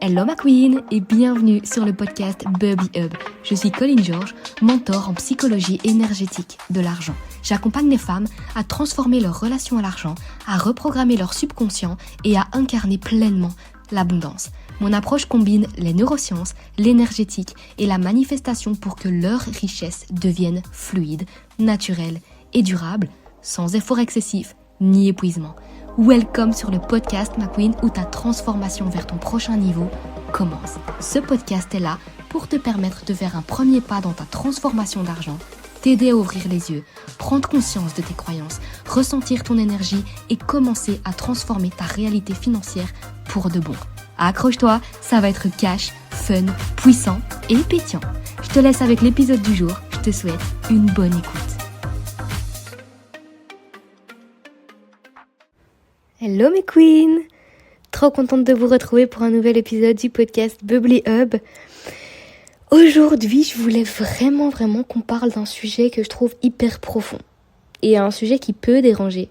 Hello ma queen et bienvenue sur le podcast Bubbly Hub. Je suis Colline Georges, mentor en psychologie énergétique de l'argent. J'accompagne les femmes à transformer leur relation à l'argent, à reprogrammer leur subconscient et à incarner pleinement l'abondance. Mon approche combine les neurosciences, l'énergétique et la manifestation pour que leur richesse devienne fluide, naturelle et durable, sans effort excessif ni épuisement. Welcome sur le podcast ma queen où ta transformation vers ton prochain niveau commence. Ce podcast est là pour te permettre de faire un premier pas dans ta transformation d'argent, t'aider à ouvrir les yeux, prendre conscience de tes croyances, ressentir ton énergie et commencer à transformer ta réalité financière pour de bon. Accroche-toi, ça va être cash, fun, puissant et pétillant. Je te laisse avec l'épisode du jour, je te souhaite une bonne écoute. Hello mes queens! Trop contente de vous retrouver pour un nouvel épisode du podcast Bubbly Hub. Aujourd'hui, je voulais vraiment qu'on parle d'un sujet que je trouve hyper profond. Et un sujet qui peut déranger.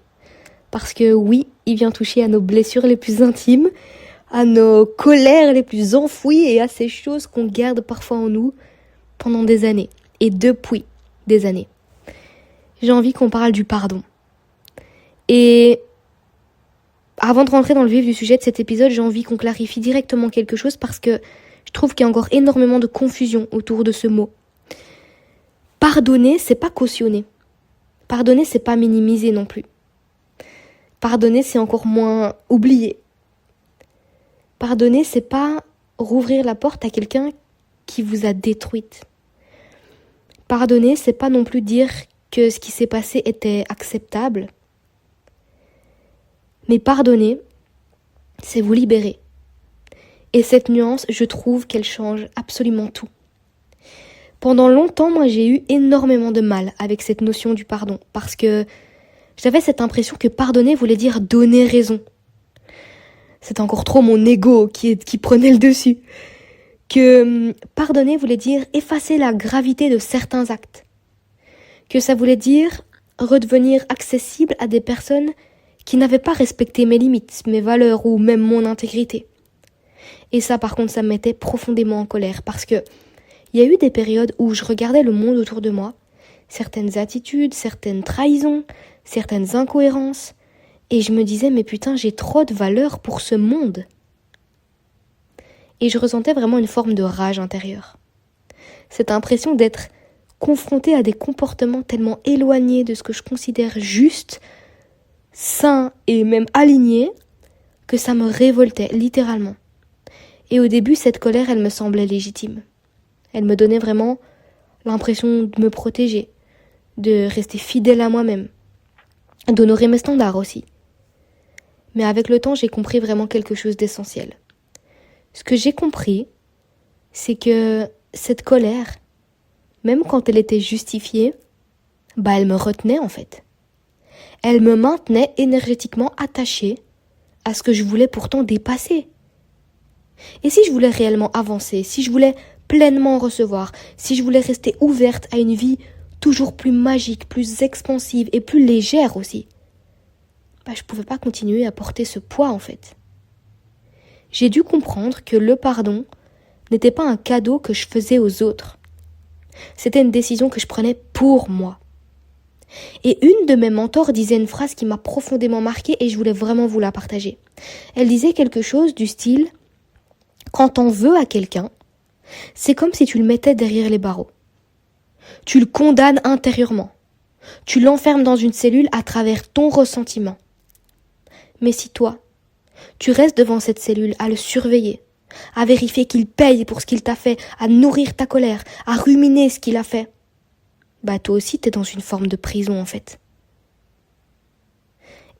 Parce que oui, il vient toucher à nos blessures les plus intimes, à nos colères les plus enfouies et à ces choses qu'on garde parfois en nous pendant des années. Et depuis des années. J'ai envie qu'on parle du pardon. Et avant de rentrer dans le vif du sujet de cet épisode, j'ai envie qu'on clarifie directement quelque chose parce que je trouve qu'il y a encore énormément de confusion autour de ce mot. Pardonner, c'est pas cautionner. Pardonner, c'est pas minimiser non plus. Pardonner, c'est encore moins oublier. Pardonner, c'est pas rouvrir la porte à quelqu'un qui vous a détruite. Pardonner, c'est pas non plus dire que ce qui s'est passé était acceptable. Mais pardonner, c'est vous libérer. Et cette nuance, je trouve qu'elle change absolument tout. Pendant longtemps, moi, j'ai eu énormément de mal avec cette notion du pardon. Parce que j'avais cette impression que pardonner voulait dire donner raison. C'était encore trop mon ego qui prenait le dessus. Que pardonner voulait dire effacer la gravité de certains actes. Que ça voulait dire redevenir accessible à des personnes qui n'avaient pas respecté mes limites, mes valeurs ou même mon intégrité. Et ça, par contre, ça me mettait profondément en colère parce que il y a eu des périodes où je regardais le monde autour de moi, certaines attitudes, certaines trahisons, certaines incohérences, et je me disais, mais putain, j'ai trop de valeur pour ce monde. Et je ressentais vraiment une forme de rage intérieure. Cette impression d'être confrontée à des comportements tellement éloignés de ce que je considère juste, sain et même aligné, que ça me révoltait littéralement. Et au début, cette colère, elle me semblait légitime. Elle me donnait vraiment l'impression de me protéger, de rester fidèle à moi-même, d'honorer mes standards aussi. Mais avec le temps, j'ai compris vraiment quelque chose d'essentiel. Ce que j'ai compris, c'est que cette colère, même quand elle était justifiée, elle me retenait en fait. Elle me maintenait énergétiquement attachée à ce que je voulais pourtant dépasser. Et si je voulais réellement avancer, si je voulais pleinement recevoir, si je voulais rester ouverte à une vie toujours plus magique, plus expansive et plus légère aussi, je pouvais pas continuer à porter ce poids en fait. J'ai dû comprendre que le pardon n'était pas un cadeau que je faisais aux autres. C'était une décision que je prenais pour moi. Et une de mes mentors disait une phrase qui m'a profondément marquée et je voulais vraiment vous la partager. Elle disait quelque chose du style « Quand on veut à quelqu'un, c'est comme si tu le mettais derrière les barreaux. Tu le condamnes intérieurement. Tu l'enfermes dans une cellule à travers ton ressentiment. Mais si toi, tu restes devant cette cellule à le surveiller, à vérifier qu'il paye pour ce qu'il t'a fait, à nourrir ta colère, à ruminer ce qu'il a fait, toi aussi t'es dans une forme de prison en fait.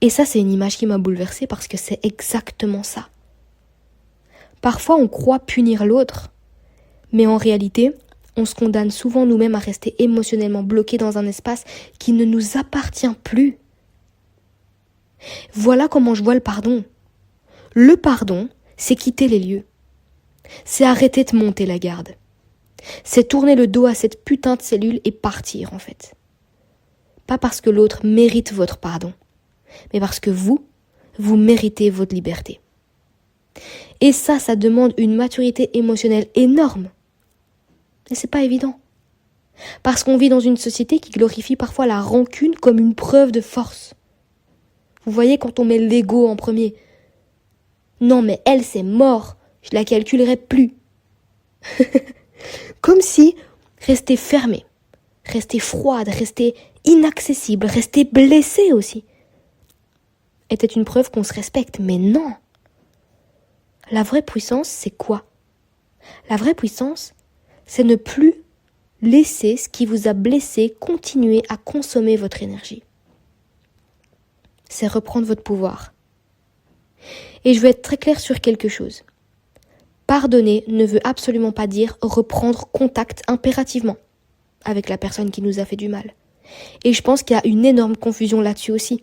Et ça, c'est une image qui m'a bouleversée parce que c'est exactement ça. Parfois on croit punir l'autre, mais en réalité, on se condamne souvent nous-mêmes à rester émotionnellement bloqués dans un espace qui ne nous appartient plus. Voilà comment je vois le pardon. Le pardon, c'est quitter les lieux. C'est arrêter de monter la garde. C'est tourner le dos à cette putain de cellule et partir en fait. Pas parce que l'autre mérite votre pardon, mais parce que vous méritez votre liberté. Et ça demande une maturité émotionnelle énorme. Et c'est pas évident. Parce qu'on vit dans une société qui glorifie parfois la rancune comme une preuve de force. Vous voyez, quand on met l'ego en premier. Non, mais elle, c'est mort. Je la calculerai plus. Comme si rester fermé, rester froide, rester inaccessible, rester blessé aussi, était une preuve qu'on se respecte. Mais non. La vraie puissance, c'est quoi? La vraie puissance, c'est ne plus laisser ce qui vous a blessé continuer à consommer votre énergie. C'est reprendre votre pouvoir. Et je veux être très claire sur quelque chose. Pardonner ne veut absolument pas dire reprendre contact impérativement avec la personne qui nous a fait du mal. Et je pense qu'il y a une énorme confusion là-dessus aussi.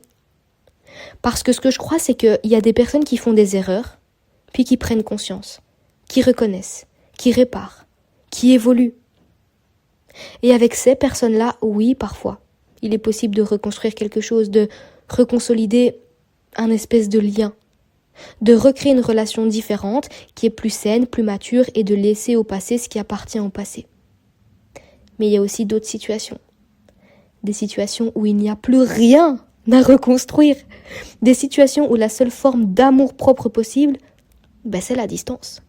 Parce que ce que je crois, c'est qu'il y a des personnes qui font des erreurs, puis qui prennent conscience, qui reconnaissent, qui réparent, qui évoluent. Et avec ces personnes-là, oui, parfois, il est possible de reconstruire quelque chose, de reconsolider un espèce de lien, de recréer une relation différente qui est plus saine, plus mature et de laisser au passé ce qui appartient au passé. Mais il y a aussi d'autres situations. Des situations où il n'y a plus rien à reconstruire. Des situations où la seule forme d'amour propre possible, c'est la distance.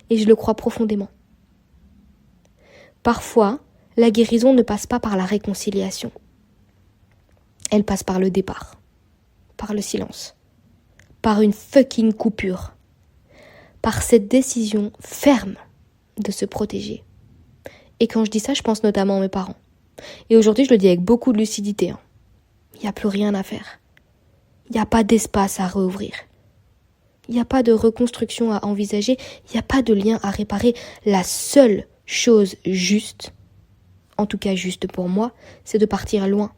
Et je le crois profondément. Parfois, la guérison ne passe pas par la réconciliation. Elle passe par le départ, par le silence, par une fucking coupure, par cette décision ferme de se protéger. Et quand je dis ça, je pense notamment à mes parents. Et aujourd'hui, je le dis avec beaucoup de lucidité. Il n'y a plus rien à faire. Il n'y a pas d'espace à rouvrir. Il n'y a pas de reconstruction à envisager. Il n'y a pas de lien à réparer. La seule chose juste, en tout cas juste pour moi, c'est de partir loin.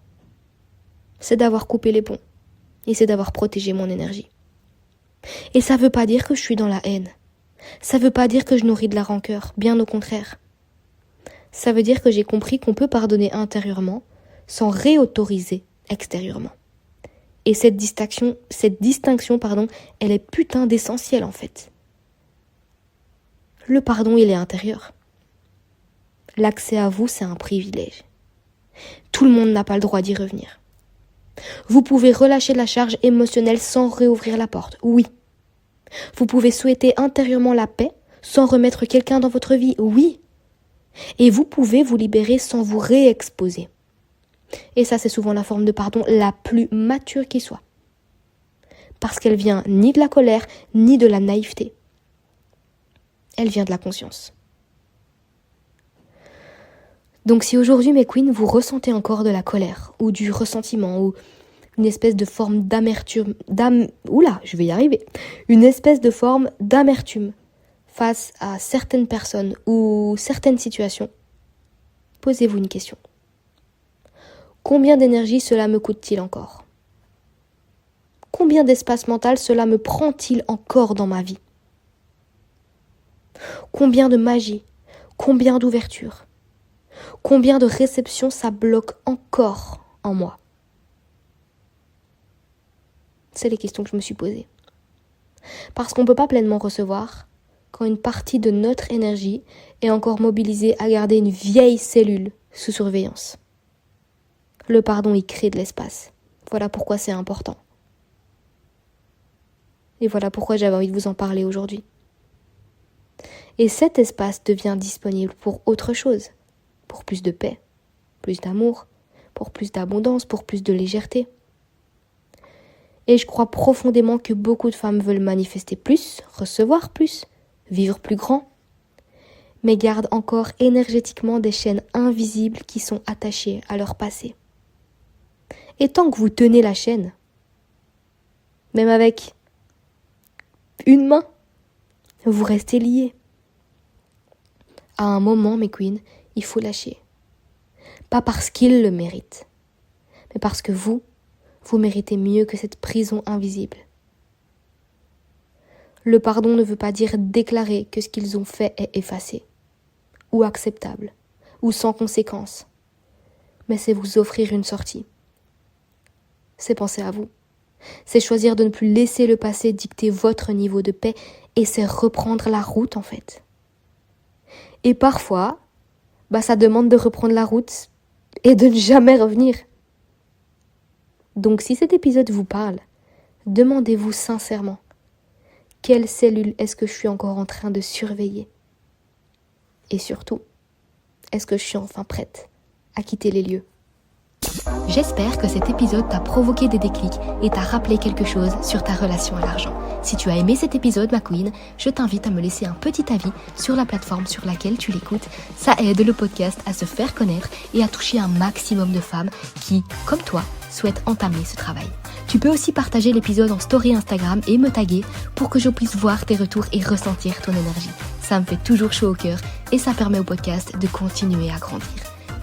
C'est d'avoir coupé les ponts. Et c'est d'avoir protégé mon énergie. Et ça ne veut pas dire que je suis dans la haine. Ça ne veut pas dire que je nourris de la rancœur. Bien au contraire. Ça veut dire que j'ai compris qu'on peut pardonner intérieurement sans réautoriser extérieurement. Et cette distinction, elle est putain d'essentielle en fait. Le pardon, il est intérieur. L'accès à vous, c'est un privilège. Tout le monde n'a pas le droit d'y revenir. Vous pouvez relâcher la charge émotionnelle sans réouvrir la porte, oui. Vous pouvez souhaiter intérieurement la paix sans remettre quelqu'un dans votre vie, oui. Et vous pouvez vous libérer sans vous réexposer. Et ça, c'est souvent la forme de pardon la plus mature qui soit. Parce qu'elle vient ni de la colère, ni de la naïveté. Elle vient de la conscience. Donc si aujourd'hui, mes queens, vous ressentez encore de la colère, ou du ressentiment, ou une espèce de forme d'amertume, une espèce de forme d'amertume face à certaines personnes ou certaines situations, posez-vous une question. Combien d'énergie cela me coûte-t-il encore ? Combien d'espace mental cela me prend-il encore dans ma vie ? Combien de magie ? Combien d'ouverture ? Combien de réception ça bloque encore en moi ? C'est les questions que je me suis posées. Parce qu'on ne peut pas pleinement recevoir quand une partie de notre énergie est encore mobilisée à garder une vieille cellule sous surveillance. Le pardon, il crée de l'espace. Voilà pourquoi c'est important. Et voilà pourquoi j'avais envie de vous en parler aujourd'hui. Et cet espace devient disponible pour autre chose. Pour plus de paix, plus d'amour, pour plus d'abondance, pour plus de légèreté. Et je crois profondément que beaucoup de femmes veulent manifester plus, recevoir plus, vivre plus grand, mais gardent encore énergétiquement des chaînes invisibles qui sont attachées à leur passé. Et tant que vous tenez la chaîne, même avec une main, vous restez liés. À un moment, mes queens, il faut lâcher. Pas parce qu'ils le méritent, mais parce que vous méritez mieux que cette prison invisible. Le pardon ne veut pas dire déclarer que ce qu'ils ont fait est effacé, ou acceptable, ou sans conséquence, mais c'est vous offrir une sortie. C'est penser à vous. C'est choisir de ne plus laisser le passé dicter votre niveau de paix et c'est reprendre la route en fait. Et parfois, ça demande de reprendre la route et de ne jamais revenir. Donc si cet épisode vous parle, demandez-vous sincèrement, quelle cellule est-ce que je suis encore en train de surveiller? Et surtout, est-ce que je suis enfin prête à quitter les lieux? J'espère que cet épisode t'a provoqué des déclics et t'a rappelé quelque chose sur ta relation à l'argent. Si tu as aimé cet épisode, ma queen, je t'invite à me laisser un petit avis sur la plateforme sur laquelle tu l'écoutes. Ça aide le podcast à se faire connaître et à toucher un maximum de femmes qui, comme toi, souhaitent entamer ce travail. Tu peux aussi partager l'épisode en story Instagram et me taguer pour que je puisse voir tes retours et ressentir ton énergie. Ça me fait toujours chaud au cœur et ça permet au podcast de continuer à grandir.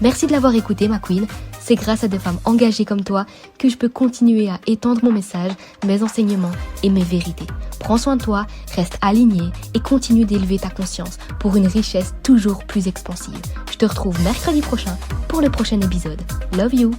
Merci de l'avoir écouté, ma queen. C'est grâce à des femmes engagées comme toi que je peux continuer à étendre mon message, mes enseignements et mes vérités. Prends soin de toi, reste aligné et continue d'élever ta conscience pour une richesse toujours plus expansive. Je te retrouve mercredi prochain pour le prochain épisode. Love you!